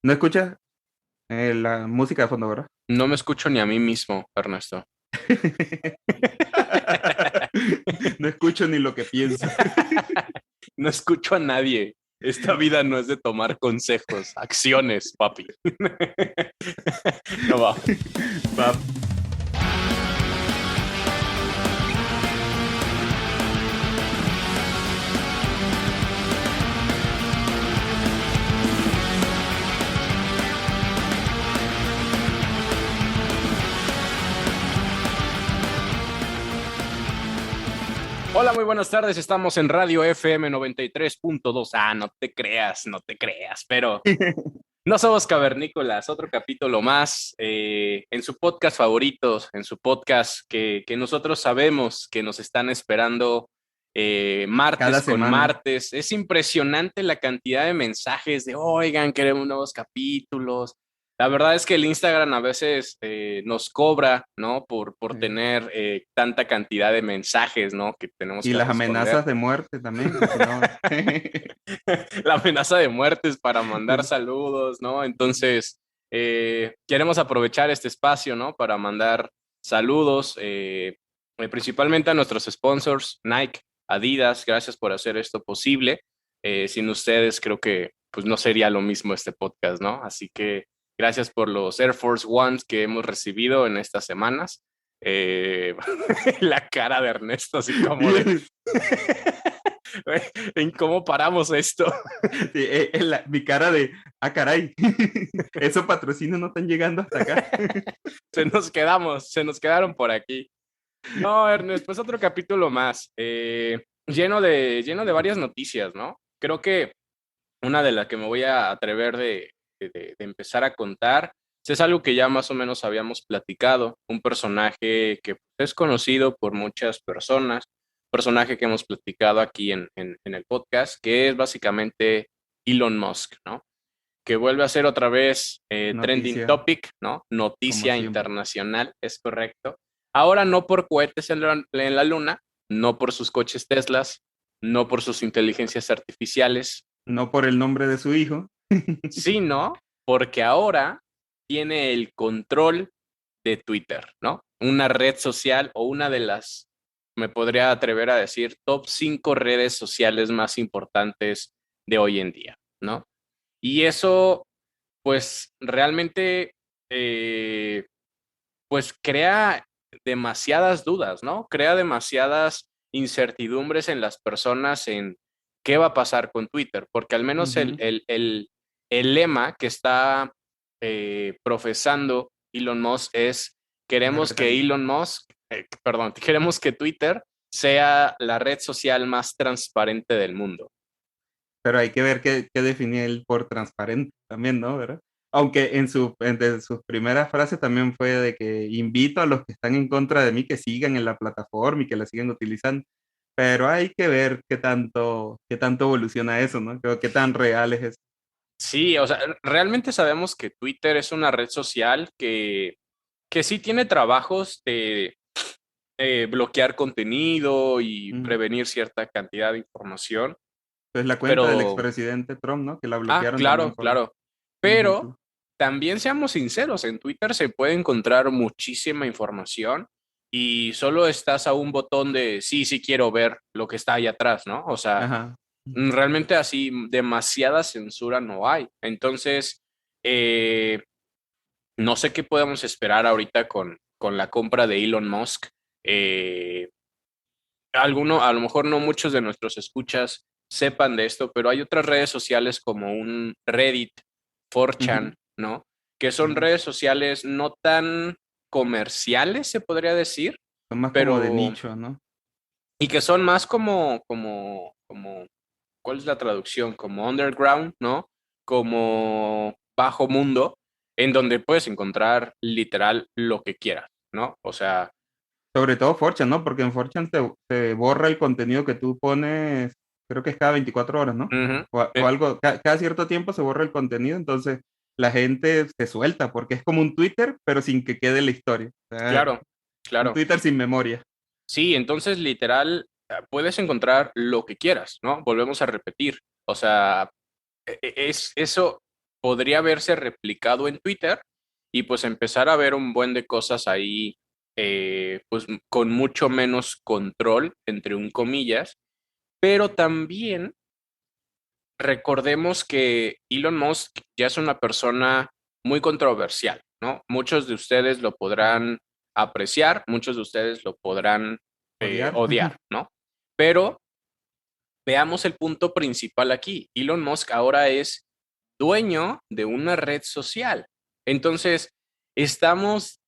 ¿No escuchas la música de fondo, verdad? No me escucho ni a mí mismo, Ernesto. No escucho ni lo que pienso. No escucho a nadie. Esta vida no es de tomar consejos, acciones, papi. No va. Va. Hola, muy buenas tardes. Estamos en Radio FM 93.2. No te creas, no te creas, pero no somos cavernícolas. Otro capítulo más en su podcast favoritos, en su podcast que nosotros sabemos que nos están esperando Cada martes con semana. martes. Es impresionante la cantidad de mensajes de, oigan, queremos nuevos capítulos. La verdad es que el Instagram a veces nos cobra, ¿no? Por eh, tener tanta cantidad de mensajes, ¿no? Que tenemos y que las responder. amenazas de muerte también, que si no. La amenaza de muertes para mandar saludos, ¿no? Entonces, queremos aprovechar este espacio, ¿no? Para mandar saludos, principalmente a nuestros sponsors, Nike, Adidas, gracias por hacer esto posible. Sin ustedes creo que pues no sería lo mismo este podcast, ¿no? Así que gracias por los Air Force Ones que hemos recibido en estas semanas. La cara de Ernesto, así como de, ¿en cómo paramos esto? Sí, mi cara de, ah, caray, esos patrocinios no están llegando hasta acá. Se nos quedaron por aquí. No, Ernest, pues otro capítulo más, lleno de varias noticias, ¿no? Creo que una de las que me voy a atrever de empezar a contar es algo que ya más o menos habíamos platicado, un personaje que es conocido por muchas personas, personaje que hemos platicado aquí en el podcast, que es básicamente Elon Musk, ¿no? Que vuelve a ser otra vez trending Noticia, topic, ¿no? como Noticia siempre. internacional, es correcto. Ahora no por cohetes en la luna, no por sus coches Teslas, no por sus inteligencias artificiales, No por el nombre de su hijo. sino porque ahora tiene el control de Twitter, ¿no? Una red social o una de las, me podría atrever a decir, top 5 redes sociales más importantes de hoy en día, ¿no? Y eso pues realmente, eh, pues crea demasiadas dudas, ¿no? Crea demasiadas incertidumbres en las personas en qué va a pasar con Twitter, porque al menos Ujú. el lema que está profesando Elon Musk es, La queremos que reta- Elon Musk, perdón, queremos que Twitter sea la red social más transparente del mundo. Pero hay que ver qué definía él por transparente también, ¿no? ¿Verdad? Aunque de sus primeras frases también fue de que invito a los que están en contra de mí que sigan en la plataforma y que la sigan utilizando. Pero hay que ver qué tanto evoluciona eso, ¿no? Qué tan real es eso. Sí, o sea, realmente sabemos que Twitter es una red social que sí tiene trabajos de bloquear contenido y Mm. prevenir cierta cantidad de información, Entonces la cuenta del pero, expresidente Trump, ¿no? Que la bloquearon también claro, por... claro, pero Ujú. también seamos sinceros, en Twitter se puede encontrar muchísima información y solo estás a un botón de sí, sí quiero ver lo que está ahí atrás, ¿no? O sea, Ajá. realmente así demasiada censura no hay. Entonces, eh, no sé qué podemos esperar ahorita con la compra de Elon Musk. Eh, a lo mejor no muchos de nuestros escuchas sepan de esto, pero hay otras redes sociales como un Reddit, Ujú. 4chan, ¿no? Que son Ujú. redes sociales no tan comerciales, se podría decir, Son más como de pero nicho, ¿no? y que son más como, ¿cuál es la traducción? Como underground, ¿no? Como bajo mundo, en donde puedes encontrar literal lo que quieras, ¿no? O sea, Sobre todo 4chan, ¿no? Porque en 4chan te borra el contenido que tú pones, creo que es cada 24 horas, ¿no? ujú, O algo, cada cierto tiempo se borra el contenido, entonces la gente se suelta, porque es como un Twitter, pero sin que quede la historia. O sea, claro, un claro. Twitter sin memoria. Sí, entonces literal puedes encontrar lo que quieras, ¿no? Volvemos a repetir. O sea, es eso. podría verse replicado en Twitter y pues empezar a ver un buen de cosas ahí, pues con mucho menos control, entre un comillas, pero también recordemos que Elon Musk ya es una persona muy controversial, ¿no? Muchos de ustedes lo podrán apreciar, muchos de ustedes lo podrán odiar. odiar, ¿no? Pero veamos el punto principal aquí. Elon Musk ahora es dueño de una red social. Entonces, estamos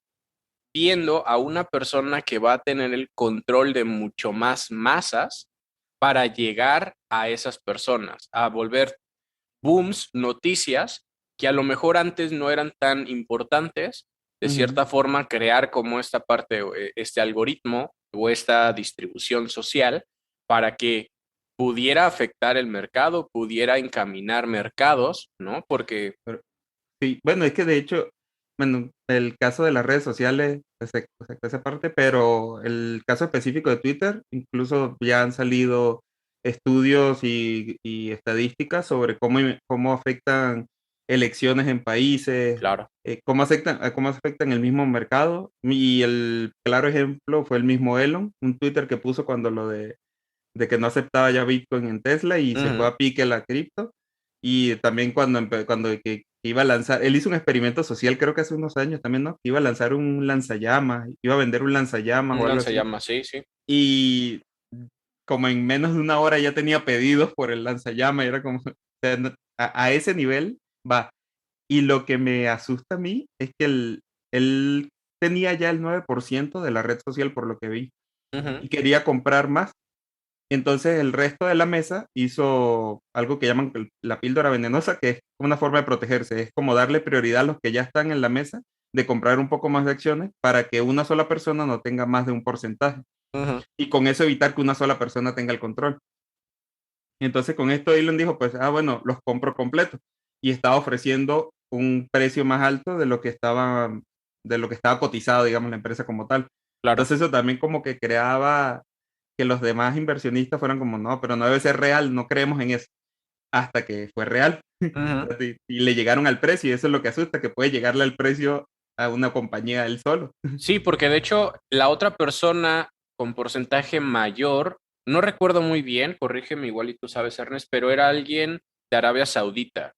viendo a una persona que va a tener el control de mucho más masas para llegar a esas personas, a volver booms, noticias que a lo mejor antes no eran tan importantes, de Ujú. cierta forma crear como esta parte, este algoritmo o esta distribución social para que pudiera afectar el mercado, pudiera encaminar mercados, ¿no? Porque, Pero- sí, bueno, es que de hecho, bueno, el caso de las redes sociales, pues, se esa parte, pero el caso específico de Twitter, incluso ya han salido estudios y estadísticas sobre cómo afectan elecciones en países, claro, cómo afectan el mismo mercado. Y el claro ejemplo fue el mismo Elon, un Twitter que puso cuando de que no aceptaba ya Bitcoin en Tesla y se fue ujú, a pique la cripto. Y también cuando que iba a lanzar, él hizo un experimento social, creo que hace unos años también, ¿no? Iba a lanzar un lanzallamas, iba a vender un lanzallamas o un algo así. lanzallamas, sí, sí. Y como en menos de una hora ya tenía pedidos por el lanzallamas, y era como, o sea, a ese nivel va. Y lo que me asusta a mí es que él tenía ya el 9% de la red social por lo que vi Ujú, y quería comprar más. Entonces el resto de la mesa hizo algo que llaman la píldora venenosa, que es una forma de protegerse, es como darle prioridad a los que ya están en la mesa de comprar un poco más de acciones para que una sola persona no tenga más de un porcentaje ujú. y con eso evitar que una sola persona tenga el control. Entonces con esto Elon dijo, pues, bueno, los compro completos y estaba ofreciendo un precio más alto de lo que estaba cotizado, digamos, la empresa como tal. Claro. Entonces eso también como que creaba que los demás inversionistas fueran como, no, pero no debe ser real, no creemos en eso, hasta que fue real. Ujú. Y le llegaron al precio, y eso es lo que asusta, que puede llegarle al precio a una compañía él solo. Sí, porque de hecho la otra persona con porcentaje mayor, no recuerdo muy bien, corrígeme igual y tú sabes, Ernest, pero era alguien de Arabia Saudita.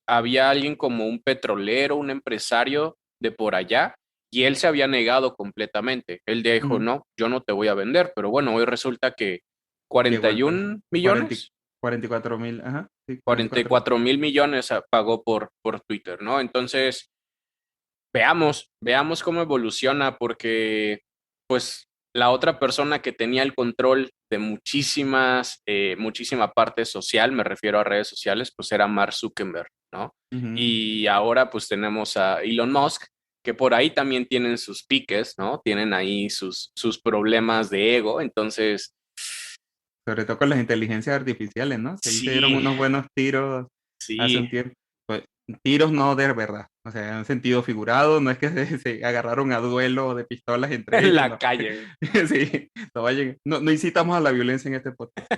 Había alguien como un petrolero, un empresario de por allá, y él se había negado completamente. Él dijo, Ujú. no, yo no te voy a vender, pero bueno, hoy resulta que Llegó al precio. 41 40 millones, 44,000, ajá, sí, 44. 44.000 millones pagó por Twitter, ¿no? Entonces... Veamos cómo evoluciona, porque pues la otra persona que tenía el control de muchísima parte social, me refiero a redes sociales, pues era Mark Zuckerberg, ¿no? Ujú. Y ahora pues tenemos a Elon Musk, que por ahí también tienen sus piques, ¿no? Tienen ahí sus problemas de ego, entonces, Sobre todo con las inteligencias artificiales, ¿no? Se hicieron sí, unos buenos tiros hace sí, un tiempo. Pues, tiros no de verdad, o sea, en sentido figurado, no es que se agarraron a duelo de pistolas entre en ellos, la no. calle. Sí, no incitamos a la violencia en este podcast.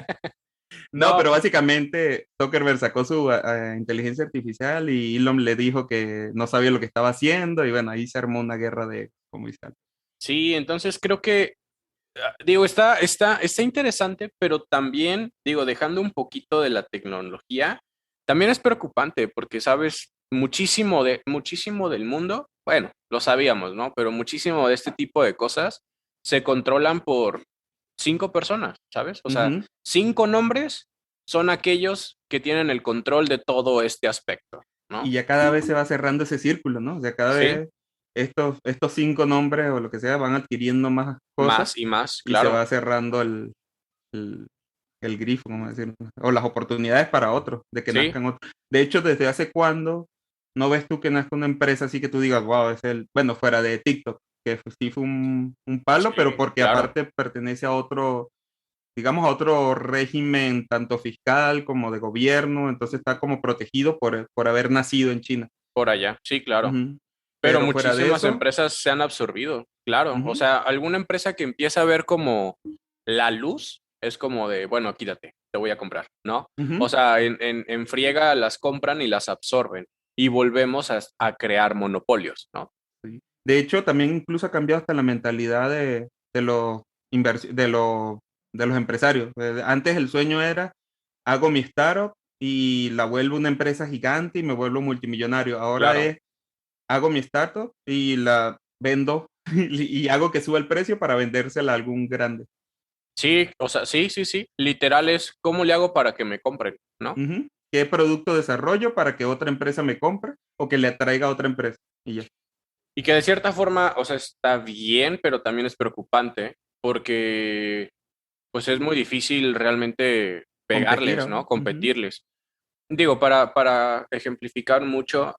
No, No, pero básicamente Zuckerberg sacó su inteligencia artificial y Elon le dijo que no sabía lo que estaba haciendo y bueno, ahí se armó una guerra de como dice. sí, entonces creo que digo, está interesante, pero también, digo, dejando un poquito de la tecnología, también es preocupante porque, sabes, muchísimo del mundo, bueno, lo sabíamos, ¿no? Pero muchísimo de este tipo de cosas se controlan por 5 personas, ¿sabes? O sea, Ujú. 5 nombres son aquellos que tienen el control de todo este aspecto, ¿no? Y ya cada vez se va cerrando ese círculo, ¿no? O sea, cada Sí, vez estos 5 nombres o lo que sea van adquiriendo más cosas más y más, y se claro. va cerrando el, el grifo, como decir, o las oportunidades para otros, de que Sí, nazcan otros. De hecho, ¿desde hace cuándo no ves tú que nazca una empresa así que tú digas, wow, bueno, fuera de TikTok, que sí fue un palo, pero sí, porque claro. aparte pertenece a otro, digamos, a otro régimen, tanto fiscal como de gobierno, entonces está como protegido por haber nacido en China. Por allá, sí, claro. Ujú. Pero Pero fuera de muchísimas eso, empresas se han absorbido, claro. O ujú, sea, alguna empresa que empieza a ver como la luz es como de, bueno, quítate, te voy a comprar, ¿no? O ujú, sea, en friega las compran y las absorben. y volvemos a crear monopolios, ¿no? Sí. De hecho, también incluso ha cambiado hasta la mentalidad de los de los empresarios. Antes el sueño era, hago mi startup y la vuelvo una empresa gigante y me vuelvo multimillonario. Ahora Claro. es, hago mi startup y la vendo y hago que suba el precio para vendérsela a algún grande. Sí, o sea, sí, sí, sí. Literal es, ¿cómo le hago para que me compren, ¿no? Ujú. ¿Qué producto desarrollo para que otra empresa me compre o que le atraiga a otra empresa? Y ya. Y que de cierta forma, o sea, está bien, pero también es preocupante porque pues es muy difícil realmente Competir pegarles, ahora. ¿no? Ujú. Competirles. Digo, para ejemplificar mucho,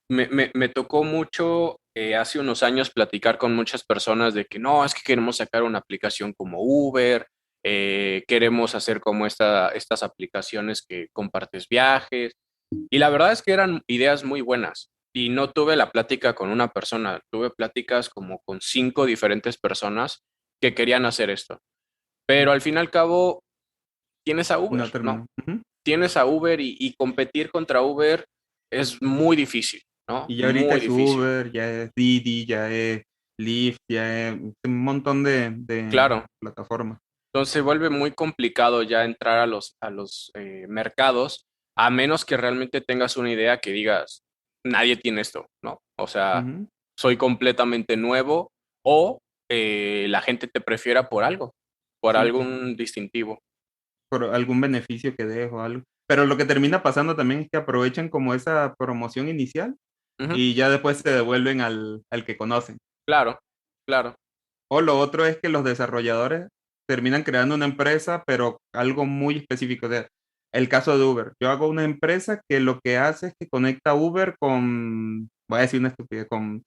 me tocó mucho hace unos años platicar con muchas personas de que no, es que queremos sacar una aplicación como Uber, queremos hacer como estas aplicaciones que compartes viajes. Y la verdad es que eran ideas muy buenas. Y no tuve la plática con una persona, tuve pláticas como con 5 diferentes personas que querían hacer esto. Pero al fin y al cabo, tienes a Uber, No ¿no? terminó. Ujú. Tienes a Uber y competir contra Uber es muy difícil, ¿no? Y ya ahorita Muy es difícil. Uber, ya es Didi, ya es Lyft, ya es un montón de Claro. plataformas. Entonces se vuelve muy complicado ya entrar a los mercados, a menos que realmente tengas una idea que digas, nadie tiene esto, ¿no? O sea, Ujú. soy completamente nuevo o la gente te prefiera por Sí, sí, algún distintivo. por algún beneficio que dejo o algo. Pero lo que termina pasando también es que aprovechan como esa promoción inicial Ujú. y ya después se devuelven al que conocen. Claro, claro. O lo otro es que los desarrolladores terminan creando una empresa, pero algo muy específico. El caso de Uber. Yo hago una empresa que lo que hace es que conecta Uber con, voy a decir una estupidez, con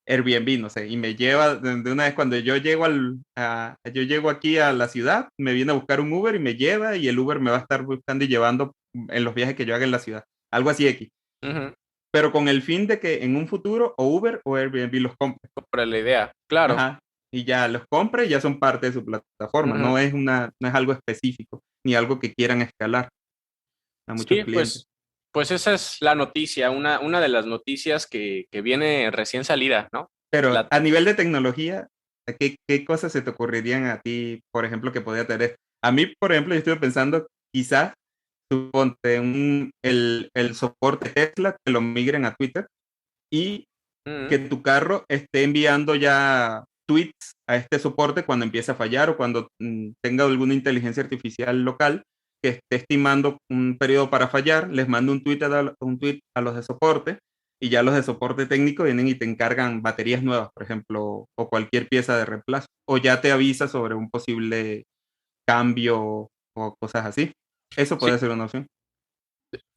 Airbnb, no sé, y me lleva de una vez cuando yo llego aquí a la ciudad, me viene a buscar un Uber y me lleva y el Uber me va a estar buscando y llevando en los viajes que yo haga en la ciudad. Algo así X. Ujú. Pero con el fin de que en un futuro o Uber o Airbnb los compre. Compra la idea, claro. Ajá. Y ya los compre y ya son parte de su plataforma. Ujú. No es algo específico, ni algo que quieran escalar a muchos Sí, clientes. pues esa es la noticia, una de las noticias que viene recién salida, ¿no? Pero La, a nivel de tecnología, ¿qué cosas se te ocurrirían a ti, por ejemplo, que podía tener? A mí, por ejemplo, yo estuve pensando, quizás, suponte, el soporte Tesla, que lo migren a Twitter y Ujú. que tu carro esté enviando ya tweets a este soporte cuando empiece a fallar o cuando tenga alguna inteligencia artificial local que esté estimando un periodo para fallar, les mando un tweet a los de soporte y ya los de soporte técnico vienen y te encargan baterías nuevas, por ejemplo, o cualquier pieza de reemplazo, o ya te avisa sobre un posible cambio o cosas así. Eso Sí, puede ser una opción.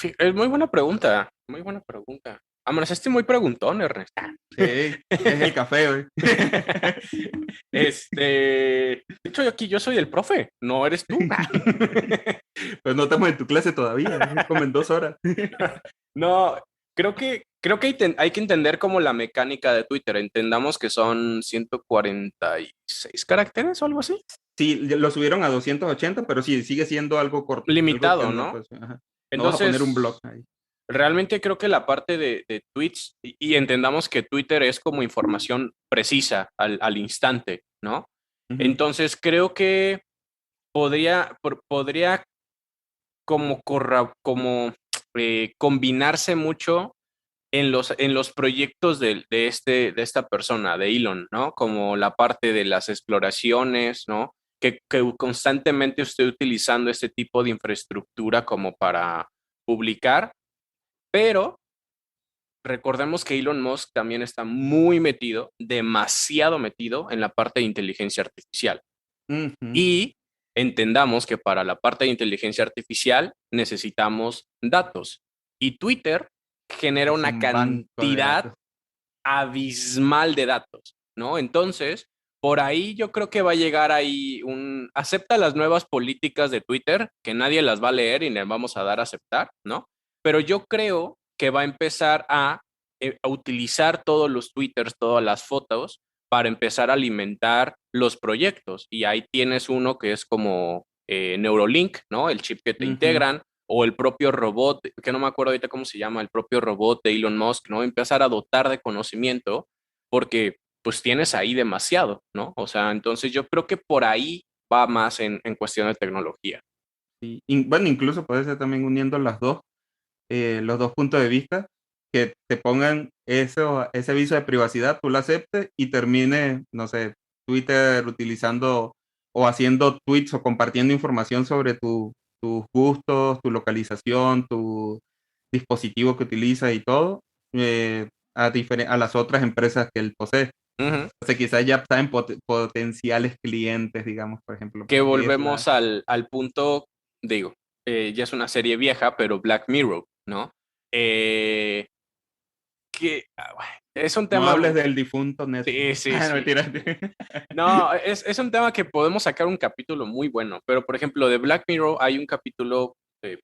es muy buena pregunta, muy buena pregunta. Amaneciste muy preguntón, Ernest. Sí, es el café, güey. De hecho, yo soy el profe, no eres tú. Pues no estamos en tu clase todavía, como en 2 horas. No, creo que hay que entender como la mecánica de Twitter. Entendamos que son 146 caracteres o algo así. Sí, lo subieron a 280, pero sí, sigue siendo algo corto, algo que Limitado, no, ¿no? pues, ajá. No vas a poner un blog Entonces, ahí. realmente creo que la parte de tweets, y entendamos que Twitter es como información precisa al instante, ¿no? Ujú, Entonces, creo que podría como combinarse mucho en los proyectos de esta persona, de Elon, ¿no? Como la parte de las exploraciones, ¿no? Que constantemente esté utilizando este tipo de infraestructura como para publicar, pero recordemos que Elon Musk también está muy metido, demasiado metido en la parte de inteligencia artificial. ujú. Y entendamos que para la parte de inteligencia artificial necesitamos datos. Y Twitter genera Es una un banco de cantidad datos. abismal de datos, ¿no? Entonces, por ahí yo creo que va a llegar ahí acepta las nuevas políticas de Twitter, que nadie las va a leer y le vamos a dar a aceptar, ¿no? Pero yo creo que va a empezar a utilizar todos los Twitters, todas las fotos, para empezar a alimentar los proyectos. Y ahí tienes uno que es como Neurolink, ¿no? El chip que te Ujú. integran, o el propio robot, que no me acuerdo ahorita cómo se llama, el propio robot de Elon Musk, ¿no? Empezar a dotar de conocimiento porque pues tienes ahí demasiado, ¿no? O sea, entonces yo creo que por ahí va más en cuestión de tecnología. Sí. Bueno, incluso puede ser también uniendo los dos puntos de vista, que te pongan ese aviso de privacidad, tú lo aceptes y termine, no sé, Twitter utilizando o haciendo tweets o compartiendo información sobre tus gustos, tu localización, tu dispositivo que utiliza y todo, a las otras empresas que él posee. Ujú. Entonces quizás ya saben potenciales clientes, digamos, por ejemplo, Que Tesla. volvemos al punto, digo, ya es una serie vieja, pero Black Mirror, ¿no? Eh, bueno, es un No tema, hables del difunto Netflix. sí, sí, Ah, no, sí. mentira. No, es un tema que podemos sacar un capítulo muy bueno, pero por ejemplo, de Black Mirror hay un capítulo,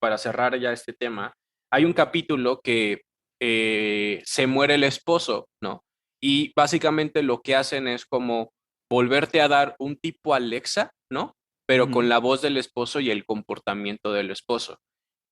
para cerrar ya este tema, hay un capítulo que se muere el esposo, ¿no? Y básicamente lo que hacen es como volverte a dar un tipo Alexa, ¿no? Pero con Ujú. la voz del esposo y el comportamiento del esposo.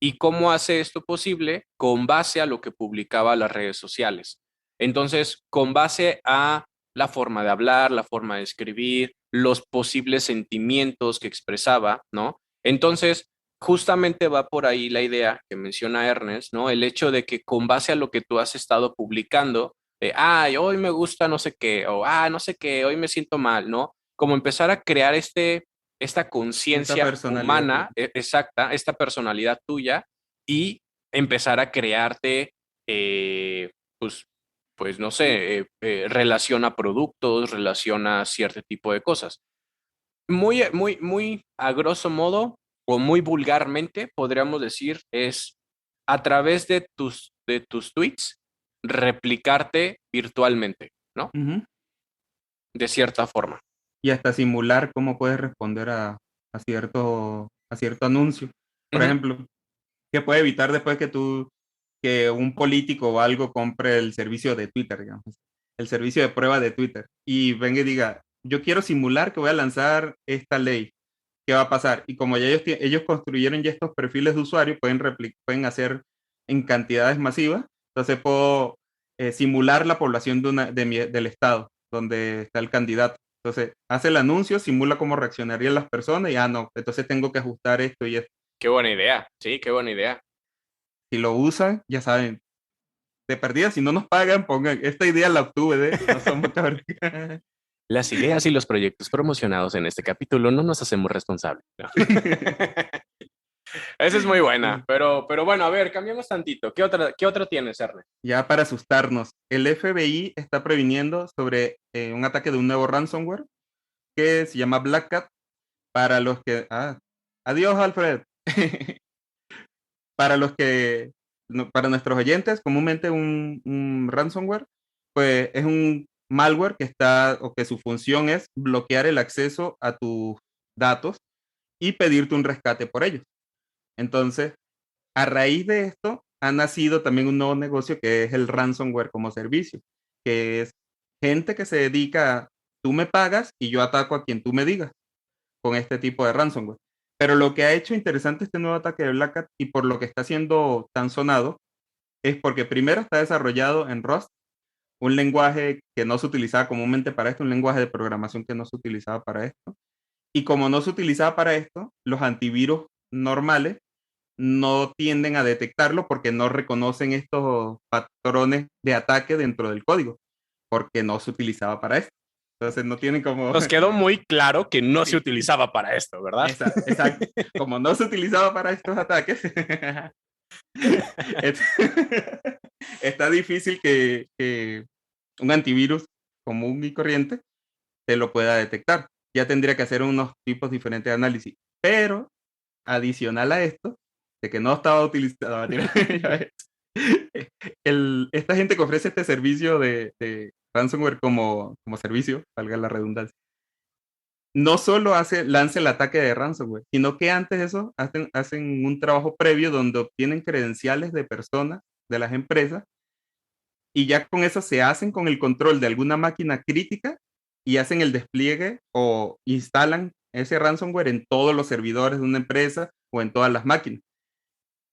¿Y cómo hace esto posible? Con base a lo que publicaba las redes sociales. Entonces, con base a la forma de hablar, la forma de escribir, los posibles sentimientos que expresaba, ¿no? Entonces, justamente va por ahí la idea que menciona Ernest, ¿no? El hecho de que con base a lo que tú has estado publicando, ay, hoy me gusta no sé qué, o no sé qué, hoy me siento mal, ¿no? Como empezar a crear esta Esta conciencia personalidad humana, tuya. exacta, esta personalidad tuya, y empezar a crearte, pues, pues no sé, relaciona productos, relaciona cierto tipo de cosas. Muy a grosso modo o muy vulgarmente podríamos decir es a través de tus tweets replicarte virtualmente, ¿no? Ujú. De cierta forma. Y hasta simular cómo puedes responder a cierto anuncio. Por Ujú. ejemplo, que puede evitar después que un político o algo compre el servicio de Twitter, digamos, el servicio de prueba de Twitter, y venga y diga, yo quiero simular que voy a lanzar esta ley. ¿Qué va a pasar? Y como ya ellos construyeron ya estos perfiles de usuario, pueden hacer en cantidades masivas. Entonces puedo simular la población del estado donde está el candidato. Entonces hace el anuncio, simula cómo reaccionarían las personas y no, entonces tengo que ajustar esto y esto. Qué buena idea, sí, qué buena idea. Si lo usan, ya saben, de perdida, si no nos pagan, pongan, esta idea la obtuve de No Somos Cabros. Las ideas y los proyectos promocionados en este capítulo no nos hacemos responsables. ¿No? Esa es muy buena, pero bueno, a ver, cambiamos tantito. ¿Qué otra tienes, Ernest? Ya para asustarnos, el FBI está previniendo sobre un ataque de un nuevo ransomware que se llama Black Cat. Para los que... adiós, Alfred. Para los que... para nuestros oyentes, comúnmente un ransomware, pues es un malware que está o que su función es bloquear el acceso a tus datos y pedirte un rescate por ellos. Entonces, a raíz de esto, ha nacido también un nuevo negocio que es el ransomware como servicio, que es gente que se dedica a, tú me pagas y yo ataco a quien tú me digas con este tipo de ransomware. Pero lo que ha hecho interesante este nuevo ataque de Black Hat y por lo que está siendo tan sonado es porque primero está desarrollado en Rust, un lenguaje que no se utilizaba comúnmente para esto, un lenguaje de programación que no se utilizaba para esto. Y como no se utilizaba para esto, los antivirus normales no tienden a detectarlo porque no reconocen estos patrones de ataque dentro del código, porque no se utilizaba para esto. Entonces no tienen como... Nos quedó muy claro que no se Sí, utilizaba para esto, ¿verdad? exacto. Como no se utilizaba para estos ataques, es- está difícil que un antivirus común y corriente te lo pueda detectar. Ya tendría que hacer unos tipos diferentes de análisis. Pero adicional a esto, de que no estaba utilizado, esta gente que ofrece este servicio de ransomware como servicio, valga la redundancia, no solo lanza el ataque de ransomware, sino que antes de eso hacen un trabajo previo donde obtienen credenciales de personas de las empresas y ya con eso se hacen con el control de alguna máquina crítica y hacen el despliegue o instalan ese ransomware en todos los servidores de una empresa o en todas las máquinas.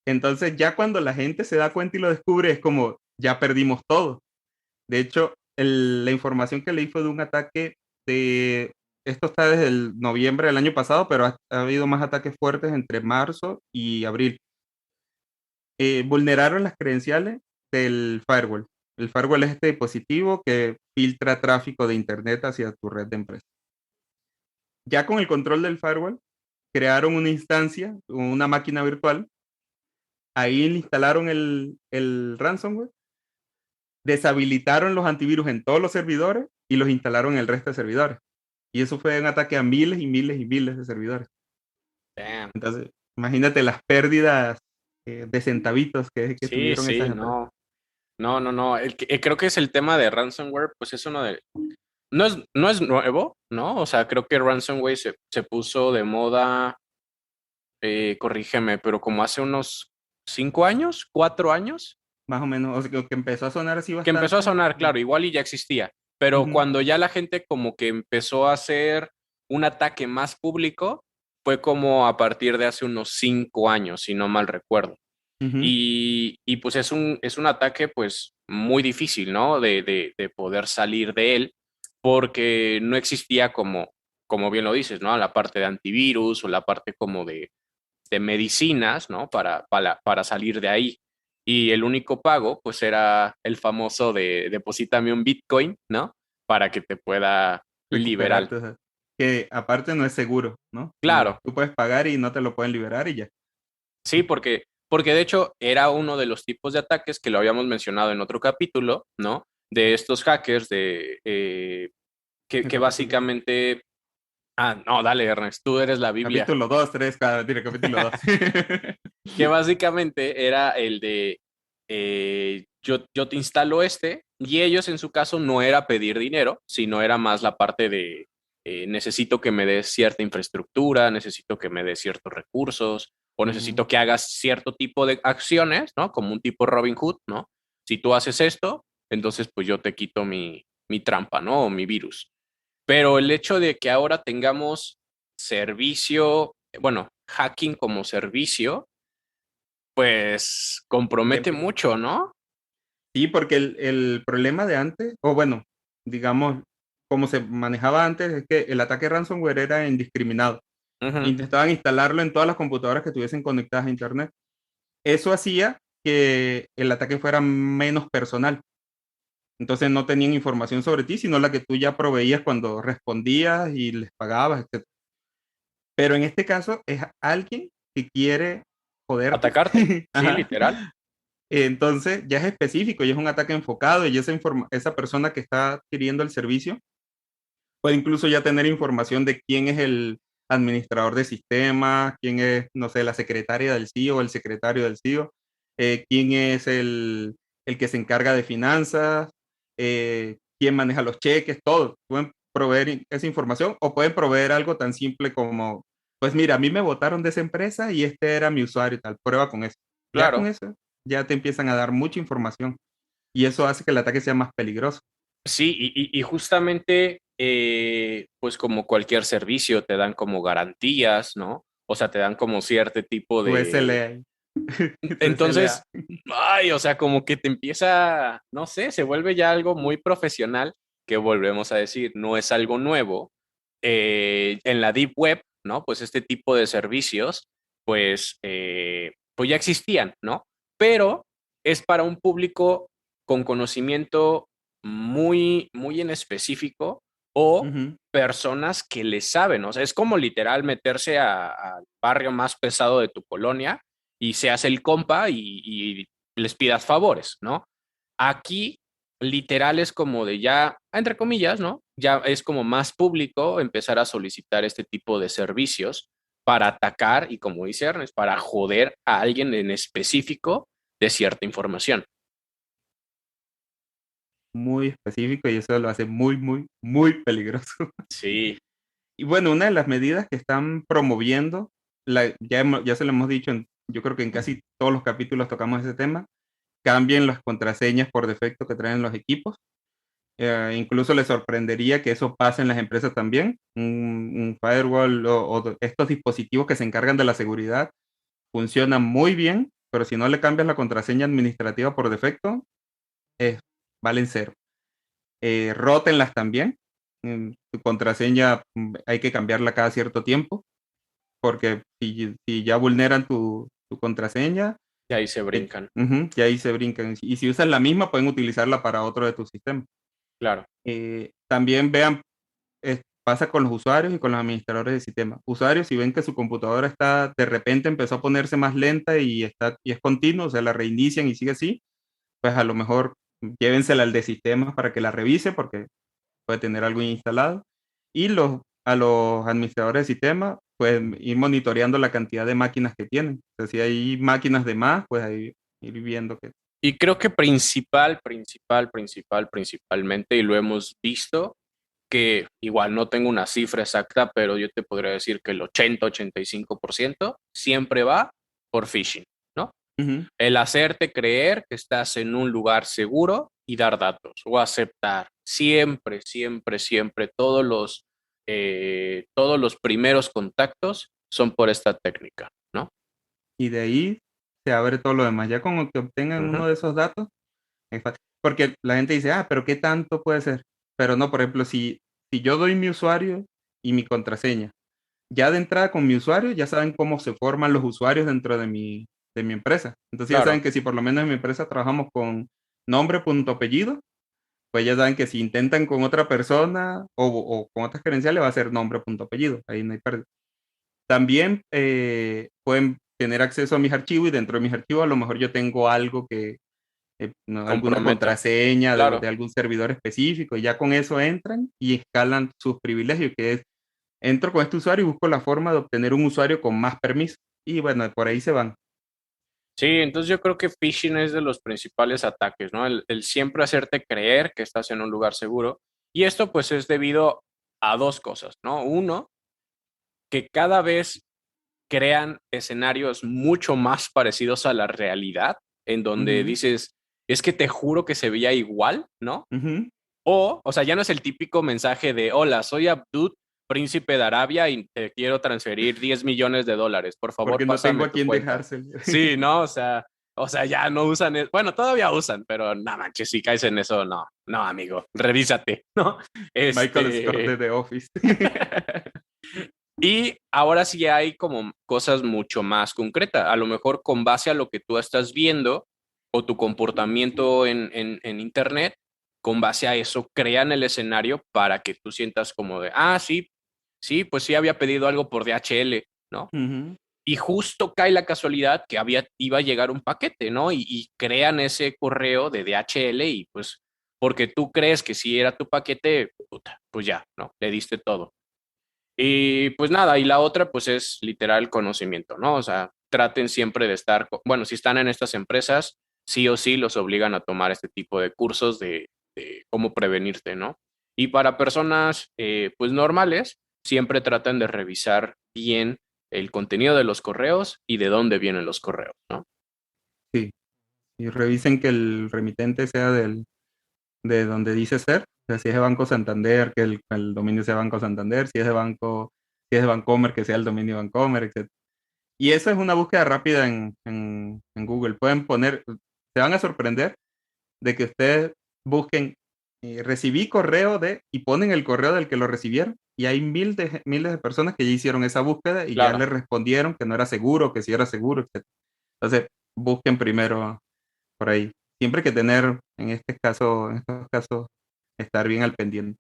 Entonces ya cuando la gente se da cuenta y lo descubre es como, ya perdimos todo. De hecho, la información que leí fue de un ataque de, esto está desde el noviembre del año pasado, pero ha habido más ataques fuertes entre marzo y abril. Vulneraron las credenciales del firewall. El firewall es este dispositivo que filtra tráfico de Internet hacia tu red de empresa. Ya con el control del firewall, crearon una instancia, una máquina virtual. Ahí le instalaron el ransomware, deshabilitaron los antivirus en todos los servidores y los instalaron en el resto de servidores. Y eso fue un ataque a miles y miles y miles de servidores. Damn. Entonces, imagínate las pérdidas de centavitos que Sí, tuvieron esas sí, empresas. no. No, no, no. Creo que es el tema de ransomware, pues es uno de... No es nuevo, ¿no? O sea, creo que ransomware se puso de moda, corrígeme, pero como hace unos 5 años, 4 años, Más o menos, o sea, que empezó a sonar así que empezó a bastante. sonar, claro, igual y ya existía, pero Ujú, cuando ya la gente como que empezó a hacer un ataque más público, fue como a partir de hace unos 5 años, si no mal recuerdo. ujú. Y pues es un ataque pues muy difícil, ¿no? De poder salir de él, porque no existía como bien lo dices, ¿no? La parte de antivirus o la parte como de medicinas, ¿no? Para salir de ahí. Y el único pago, pues era el famoso de deposítame un Bitcoin, ¿no? Para que te pueda liberar. Recuperarte, o sea, que aparte no es seguro, ¿no? Claro, Tú puedes pagar y no te lo pueden liberar y ya. sí, porque de hecho era uno de los tipos de ataques que lo habíamos mencionado en otro capítulo, ¿no? De estos hackers que El capítulo, básicamente... Ah, no, dale, Ernest, tú eres la Biblia. capítulo 2 3 capítulo 2. Que básicamente era el de yo te instalo y ellos en su caso no era pedir dinero, sino era más la parte de necesito que me des cierta infraestructura, necesito que me des ciertos recursos o necesito que hagas cierto tipo de acciones, ¿no? Como un tipo Robin Hood, ¿no? Si tú haces esto, entonces pues yo te quito mi trampa, ¿no? O mi virus. Pero el hecho de que ahora tengamos servicio, bueno, hacking como servicio, pues compromete mucho, ¿no? Sí, porque el problema de antes, o bueno, digamos, como se manejaba antes, es que el ataque ransomware era indiscriminado. Ujú. Intentaban instalarlo en todas las computadoras que estuviesen conectadas a Internet. Eso hacía que el ataque fuera menos personal. Entonces no tenían información sobre ti, sino la que tú ya proveías cuando respondías y les pagabas, etc. Pero en este caso es alguien que quiere joderte. Atacarte, sí, Ajá. literal. Entonces ya es específico y es un ataque enfocado y esa persona que está adquiriendo el servicio puede incluso ya tener información de quién es el administrador de sistemas, quién es, no sé, la secretaria del CEO o el secretario del CEO, quién es el que se encarga de finanzas, quién maneja los cheques, todo. Pueden proveer esa información o pueden proveer algo tan simple como, pues mira, a mí me votaron de esa empresa y este era mi usuario y tal, prueba con eso. Ya con Claro. eso, ya te empiezan a dar mucha información y eso hace que el ataque sea más peligroso. Sí, y justamente, pues como cualquier servicio, te dan como garantías, ¿no? O sea, te dan como cierto tipo Tu de... SLA, tu Entonces, SLA. ay, o sea, como que te empieza, no sé, se vuelve ya algo muy profesional, que volvemos a decir, no es algo nuevo. En la Deep Web, ¿no? Pues este tipo de servicios, pues ya existían, ¿no? Pero es para un público con conocimiento muy, muy en específico o Ujú. personas que le saben, o sea, es como literal meterse al barrio más pesado de tu colonia y se hace el compa y les pidas favores, ¿no? Aquí literal es como de ya, entre comillas, ¿no? Ya es como más público empezar a solicitar este tipo de servicios para atacar y como dice Ernest, para joder a alguien en específico de cierta información. Muy específico y eso lo hace muy, muy, muy peligroso. Sí, Y bueno, una de las medidas que están promoviendo, ya se lo hemos dicho, yo creo que en casi todos los capítulos tocamos ese tema, cambien las contraseñas por defecto que traen los equipos. Incluso les sorprendería que eso pase en las empresas también. Un firewall o estos dispositivos que se encargan de la seguridad funcionan muy bien pero si no le cambias la contraseña administrativa por defecto, es, valen cero. Rótenlas también. Tu contraseña hay que cambiarla cada cierto tiempo, porque si ya vulneran tu contraseña, Y ahí se brincan, y ahí se brincan. Y si usan la misma, pueden utilizarla para otro de tus sistemas. claro. También vean, pasa con los usuarios y con los administradores de sistema. Usuarios, si ven que su computadora está, de repente empezó a ponerse más lenta y es continuo, o sea, la reinician y sigue así, pues a lo mejor llévensela al de sistemas para que la revise porque puede tener algo instalado. Y a los administradores de sistema, pues ir monitoreando la cantidad de máquinas que tienen. O sea, si hay máquinas de más, pues ahí ir viendo que... Y creo que principalmente, y lo hemos visto, que igual no tengo una cifra exacta, pero yo te podría decir que el 80-85% siempre va por phishing, ¿no? Ujú. El hacerte creer que estás en un lugar seguro y dar datos o aceptar. Siempre, todos los primeros contactos son por esta técnica, ¿no? Y de ahí se abre todo lo demás. Ya con que obtengan Ujú. uno de esos datos, es fácil. Porque la gente dice, pero ¿qué tanto puede ser? Pero no, por ejemplo, si yo doy mi usuario y mi contraseña, ya de entrada con mi usuario, ya saben cómo se forman los usuarios dentro de mi empresa. Entonces ya Claro. saben que si por lo menos en mi empresa trabajamos con nombre, punto, apellido, pues ya saben que si intentan con otra persona o con otras credenciales va a ser nombre, punto, apellido. Ahí no hay pérdida. También pueden tener acceso a mis archivos y dentro de mis archivos a lo mejor yo tengo algo que, no, alguna Compromete. contraseña Claro. de algún servidor específico y ya con eso entran y escalan sus privilegios, que es, entro con este usuario y busco la forma de obtener un usuario con más permisos. Y bueno, por ahí se van. Sí, entonces yo creo que phishing es de los principales ataques, ¿no? El siempre hacerte creer que estás en un lugar seguro. Y esto pues es debido a dos cosas, ¿no? Uno, que cada vez crean escenarios mucho más parecidos a la realidad, en donde Ujú, dices, es que te juro que se veía igual, ¿no? ujú. O sea, ya no es el típico mensaje de, hola, soy Abdul, príncipe de Arabia y te quiero transferir 10 millones de dólares. Por favor, Porque no tengo pásame a tu quién cuenta. dejárselo. Sí, ¿no? O sea, ya no usan, bueno, todavía usan, pero no manches, si caes en eso, no, no, amigo, revísate, ¿no? Michael Scott de Este, The Office. y ahora sí hay como cosas mucho más concretas, a lo mejor con base a lo que tú estás viendo o tu comportamiento en Internet, con base a eso crean el escenario para que tú sientas como de, sí, sí, pues sí había pedido algo por DHL, ¿no? Ujú. Y justo cae la casualidad que iba a llegar un paquete, ¿no? Y crean ese correo de DHL y pues porque tú crees que sí era tu paquete, puta, pues ya, ¿no? Le diste todo. Y pues nada, y la otra pues es literal conocimiento, ¿no? O sea, traten siempre de estar, bueno, si están en estas empresas, sí o sí los obligan a tomar este tipo de cursos de cómo prevenirte, ¿no? Y para personas pues normales, siempre tratan de revisar bien el contenido de los correos y de dónde vienen los correos, ¿no? Sí, y revisen que el remitente sea de donde dice ser. O sea, si es de Banco Santander, que el dominio sea Banco Santander. Si es de Bancomer, que sea el dominio Bancomer, etc. Y eso es una búsqueda rápida en Google. Pueden poner, se van a sorprender de que ustedes busquen, recibí correo y ponen el correo del que lo recibieron. Y hay miles de personas que ya hicieron esa búsqueda y ya Claro. le respondieron que no era seguro, que sí era seguro, etc. Entonces, busquen primero por ahí. Siempre hay que tener, en estos casos, estar bien al pendiente.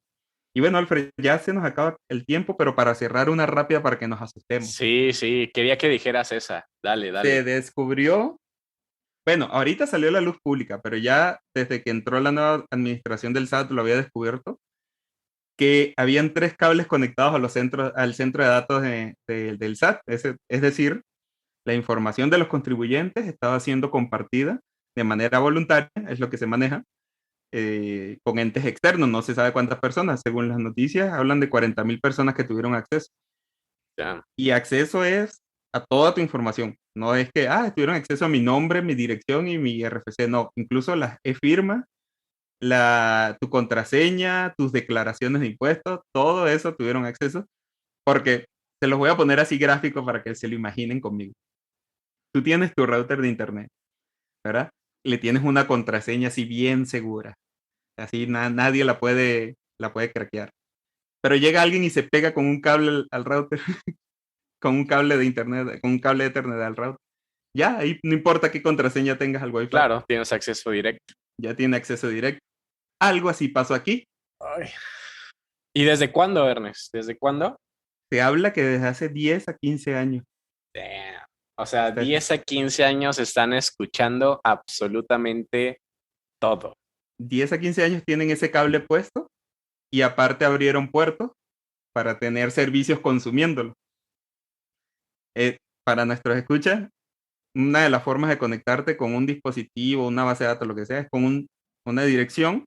Y bueno, Alfred, ya se nos acaba el tiempo, pero para cerrar una rápida para que nos asustemos. Sí, sí, quería que dijeras esa. Dale, Se dale. descubrió, bueno, ahorita salió a la luz pública, pero ya desde que entró la nueva administración del SAT lo había descubierto, que habían tres cables conectados al centro de datos del SAT. Es decir, la información de los contribuyentes estaba siendo compartida de manera voluntaria, es lo que se maneja, con entes externos. No se sabe cuántas personas. Según las noticias, hablan de 40.000 personas que tuvieron acceso. Ya. Y acceso es a toda tu información. No es que, tuvieron acceso a mi nombre, mi dirección y mi RFC. No, incluso las e-firmas, tu contraseña, tus declaraciones de impuestos, todo eso tuvieron acceso. Porque se los voy a poner así gráfico para que se lo imaginen conmigo. tú tienes tu router de internet, ¿verdad? Le tienes una contraseña así bien segura. Así nadie la puede craquear. Pero llega alguien y se pega con un cable al router, con un cable de internet, con un cable de Ethernet al router. Ya, ahí no importa qué contraseña tengas al Wi-Fi, Claro, tienes acceso directo. ya tiene acceso directo. Algo así pasó aquí. Ay. ¿Y desde cuándo, Ernest? ¿Desde cuándo? Se habla que desde hace 10 a 15 años. Damn. O sea, Está- 10 a 15 años están escuchando absolutamente todo. 10 a 15 años tienen ese cable puesto y aparte abrieron puertos para tener servicios consumiéndolo. Para nuestros escuchas, una de las formas de conectarte con un dispositivo, una base de datos, lo que sea, es con una dirección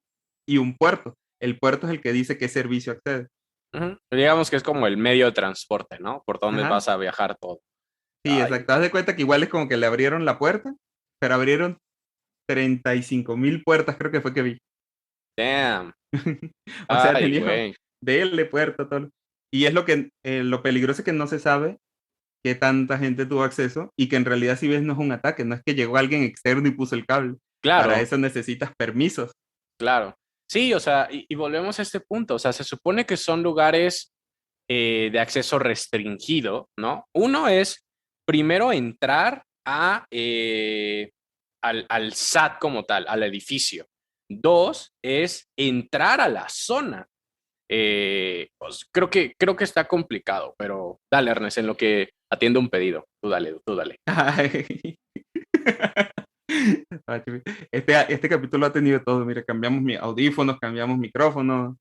y un puerto. El puerto es el que dice qué servicio accede. Ujú. Digamos que es como el medio de transporte, ¿no? Por donde Ajá. vas a viajar todo. Sí, Ay, exacto. Haz de cuenta que igual es como que le abrieron la puerta, pero abrieron 35.000 puertas, creo que fue que vi. damn. O sea, Ay, tenía güey. DL puerta, todo. Y es lo peligroso es que no se sabe qué tanta gente tuvo acceso y que en realidad si ves no es un ataque, no es que llegó alguien externo y puso el cable. Para Claro, eso necesitas permisos. claro. Sí, o sea, y volvemos a este punto. O sea, se supone que son lugares de acceso restringido, ¿no? Uno es primero entrar al SAT como tal, al edificio. Dos es entrar a la zona. Pues, creo que está complicado, pero dale, Ernest, en lo que atiende un pedido. Tú dale, tú dale. Ay. Este capítulo ha tenido todo. Mira, cambiamos audífonos, cambiamos micrófonos.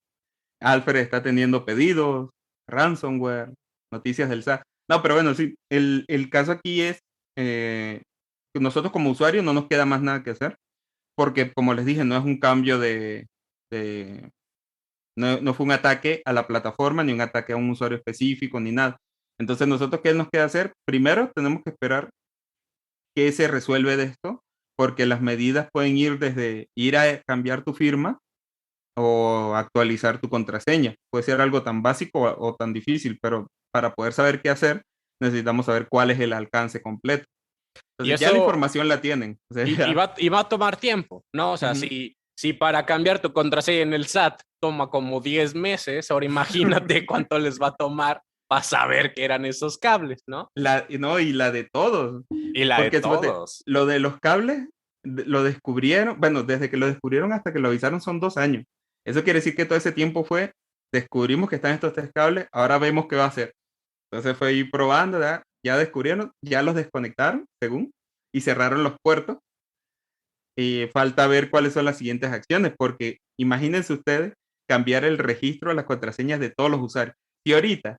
Alfred está teniendo pedidos, ransomware, noticias del SAT. No, pero bueno, sí, el caso aquí es que nosotros como usuarios no nos queda más nada que hacer, porque como les dije, no es un cambio de no fue un ataque a la plataforma, ni un ataque a un usuario específico, ni nada. Entonces, nosotros, ¿qué nos queda hacer? Primero, tenemos que esperar qué se resuelve de esto, porque las medidas pueden ir desde ir a cambiar tu firma o actualizar tu contraseña. Puede ser algo tan básico o tan difícil, pero para poder saber qué hacer, necesitamos saber cuál es el alcance completo. Y Entonces, ya la eso información la tienen. O sea, ya. y va a tomar tiempo, ¿no? O sea, Ujú. si para cambiar tu contraseña en el SAT toma como 10 meses, ahora imagínate cuánto les va a tomar para saber que eran esos cables, ¿no? No, y la de todos. Y la de Porque suponte, todos. lo de los cables lo descubrieron, bueno, desde que lo descubrieron hasta que lo avisaron son 2 años. Eso quiere decir que todo ese tiempo fue, descubrimos que están estos 3 cables, ahora vemos qué va a hacer. Entonces fue ir probando, ¿verdad? Ya descubrieron, ya los desconectaron, según, y cerraron los puertos. Y falta ver cuáles son las siguientes acciones, porque imagínense ustedes cambiar el registro de las contraseñas de todos los usuarios. Si ahorita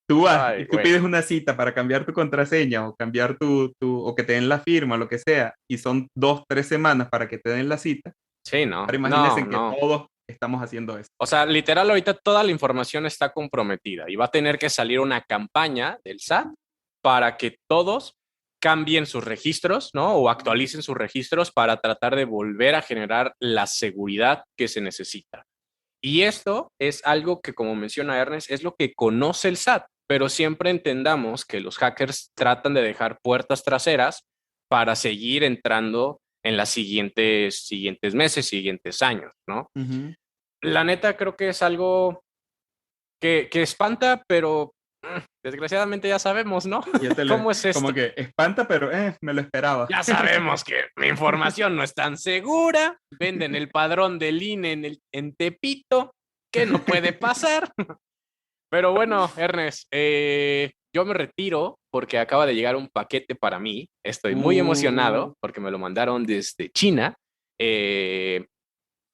tú vas Ay, y tú güey. pides una cita para cambiar tu contraseña o cambiar o que te den la firma, lo que sea, y son 2, 3 semanas para que te den la cita, Sí, no, ahora no, imagínense que no. todos estamos haciendo eso. O sea, literal, ahorita toda la información está comprometida y va a tener que salir una campaña del SAT para que todos cambien sus registros, ¿no? O actualicen sus registros para tratar de volver a generar la seguridad que se necesita. Y esto es algo que, como menciona Ernest, es lo que conoce el SAT, pero siempre entendamos que los hackers tratan de dejar puertas traseras para seguir entrando en las siguientes meses, siguientes años, ¿no? Ujú. La neta creo que es algo que espanta, pero desgraciadamente ya sabemos, ¿no? ¿Cómo es Como esto? que espanta, pero me lo esperaba. Ya sabemos que mi información no es tan segura, venden el padrón del INE en Tepito, que no puede pasar. Pero bueno, Ernest, yo me retiro porque acaba de llegar un paquete para mí. Estoy muy Uh, emocionado porque me lo mandaron desde China. Eh,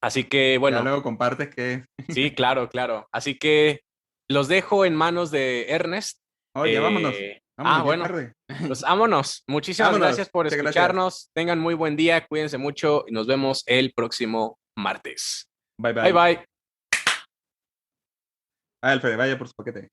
así que ya bueno, luego compartes que, sí, claro, claro. Así que los dejo en manos de Ernest. oye, vámonos, ya es Bueno, tarde. pues vámonos. Muchísimas Vámonos, gracias por muchas gracias. escucharnos. Tengan muy buen día, cuídense mucho y nos vemos el próximo martes. Bye Bye bye. bye. Alfred, vaya por su paquete.